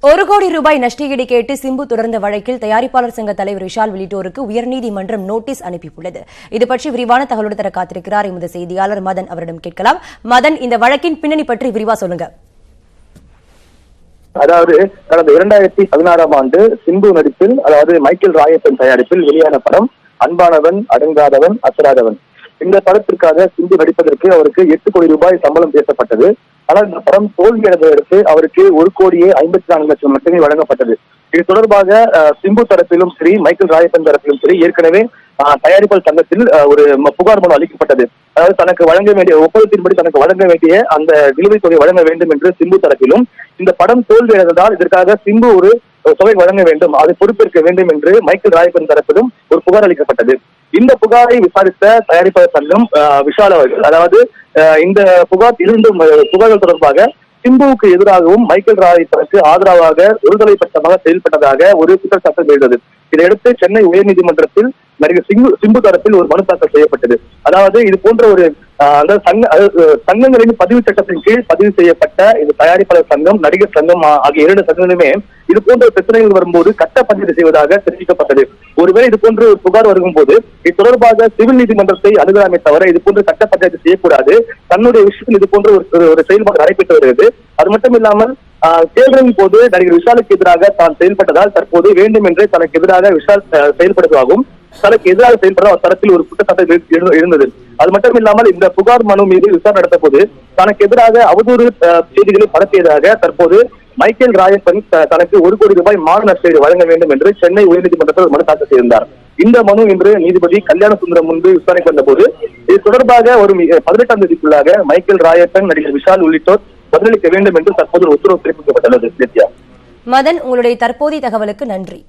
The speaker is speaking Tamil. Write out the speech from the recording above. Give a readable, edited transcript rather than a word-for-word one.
1 கோடி ரூபாய் நஷ்டஈடு கேட்டு சிம்பு தொடர்ந்த வழக்கில் தயாரிப்பாளர் சங்க தலைவர் விஷால் உள்ளிட்டோருக்கு உயர்நீதிமன்றம் நோட்டீஸ் அனுப்பியுள்ளது. இதுபற்றி விரிவான தகவலோடு தர காத்திருக்கிறார் எமது செய்தியாளர் மதன். அவரிடம் கேட்கலாம். மதன், இந்த வழக்கின் பின்னணி பற்றி விரிவா சொல்லுங்க. அதாவது கடந்த 2016ஆம் ஆண்டு சிம்பு நடிப்பில், அதாவது மைக்கேல் ராயப்பன் தயாரிப்பில் வெளியான படம் அன்பானவன், அடங்காதவன், அசராதவன். இந்த படத்திற்காக சிம்பு நடிப்பதற்கு அவருக்கு 8 கோடி ரூபாய் சம்பளம் பேசப்பட்டது. ஆனால் இந்த படம் தோல்வியடைந்ததை அடுத்து அவருக்கு 1,54,00,000 மட்டுமே வழங்கப்பட்டது. இது தொடர்பாக சிம்பு தரப்பிலும் சரி, மைக்கேல் ராயப்பன் தரப்பிலும் சரி ஏற்கனவே தயாரிப்பாளர் சங்கத்தில் ஒரு புகார் மனு அளிக்கப்பட்டது. அதாவது தனக்கு வழங்க வேண்டிய ஒப்பந்தத்தின்படி தனக்கு வழங்க வேண்டிய அந்த நிலுவைத் தொகை வழங்க வேண்டும் என்று சிம்பு தரப்பிலும், இந்த படம் தோல்வியடைந்ததால் இதற்காக சிம்பு ஒரு தொகை வழங்க வேண்டும், அதை பொறுப்பேற்க வேண்டும் என்று மைக்கேல் ராயப்பன் தரப்பிலும் ஒரு புகார் அளிக்கப்பட்டது. இந்த புகாரை விசாரித்த தயாரிப்பாளர் சங்கம் விஷால் அவர்கள், அதாவது இந்த புகார்கள் தொடர்பாக சிம்புவுக்கு எதிராகவும் மைக்கேல் ராயப்பனுக்கு ஆதரவாக ஒருதலைப்பட்சமாக செயல்பட்டதாக ஒரு குற்றச்சாட்டு எழுந்தது. இதையடுத்து சென்னை உயர்நீதிமன்றத்தில் நடிகர் சிம்பு தரப்பில் ஒரு மனு தாக்கல் செய்யப்பட்டது. அதாவது இது போன்ற ஒரு சங்கங்களின் பதிவு சட்டத்தின் கீழ் பதிவு செய்யப்பட்ட இந்த தயாரிப்பாளர் சங்கம், நடிகர் சங்கம் ஆகிய 2 சங்கங்களுமே இது போன்ற பிரச்சனைகள் வரும்போது கட்ட பதிவு செய்வதாக தெரிவிக்கப்பட்டது. ஒருவேளை இது போன்ற ஒரு புகார் வருகும் போது இது தொடர்பாக சிவில் நீதிமன்றத்தை அணுகலாமே தவிர இது போன்ற சட்ட பஞ்சாயத்து செய்யக்கூடாது. தன்னுடைய விஷயத்தில் இது போன்ற ஒரு செயல்பாடு நடைபெற்று வருகிறது. அது மட்டும் இல்லாமல் தேர்தலின் போது நடிகர் விஷாலுக்கு எதிராக தான் செயல்பட்டதால் தற்போது வேண்டும் என்றே தனக்கு எதிராக விஷால் செயல்படுவதாகவும், தனக்கு எதிராக செயல்பட தரத்தில் ஒரு குற்றச்சாட்டு இருந்தது. அது மட்டும் இல்லாமல் இந்த புகார் மனு மீது விசாரணை நடத்த போது தனக்கு எதிராக அவதூறு செய்திகளை பரப்பியதாக தற்போது மைக்கேல் ராயப்பன் தனக்கு 1 கோடி ரூபாய் மான நஷ்டஈடு வழங்க வேண்டும் என்று சென்னை உயர்நீதிமன்றத்தில் மனு தாக்கல் செய்திருந்தார். இந்த மனு இன்று நீதிபதி கல்யாண சுந்தரம் முன்பு விசாரணைக்கு வந்த போது இது தொடர்பாக வரும் 18ஆம் தேதிக்குள்ளாக மைக்கேல் ராயப்பன், நடிகர் விஷால் உள்ளிட்டோர் பதிலளிக்க வேண்டும் என்று தற்போது உத்தரவு பிறப்பிக்கப்பட்டுள்ளது. மதன், உங்களுடைய தற்போதைய தகவலுக்கு நன்றி.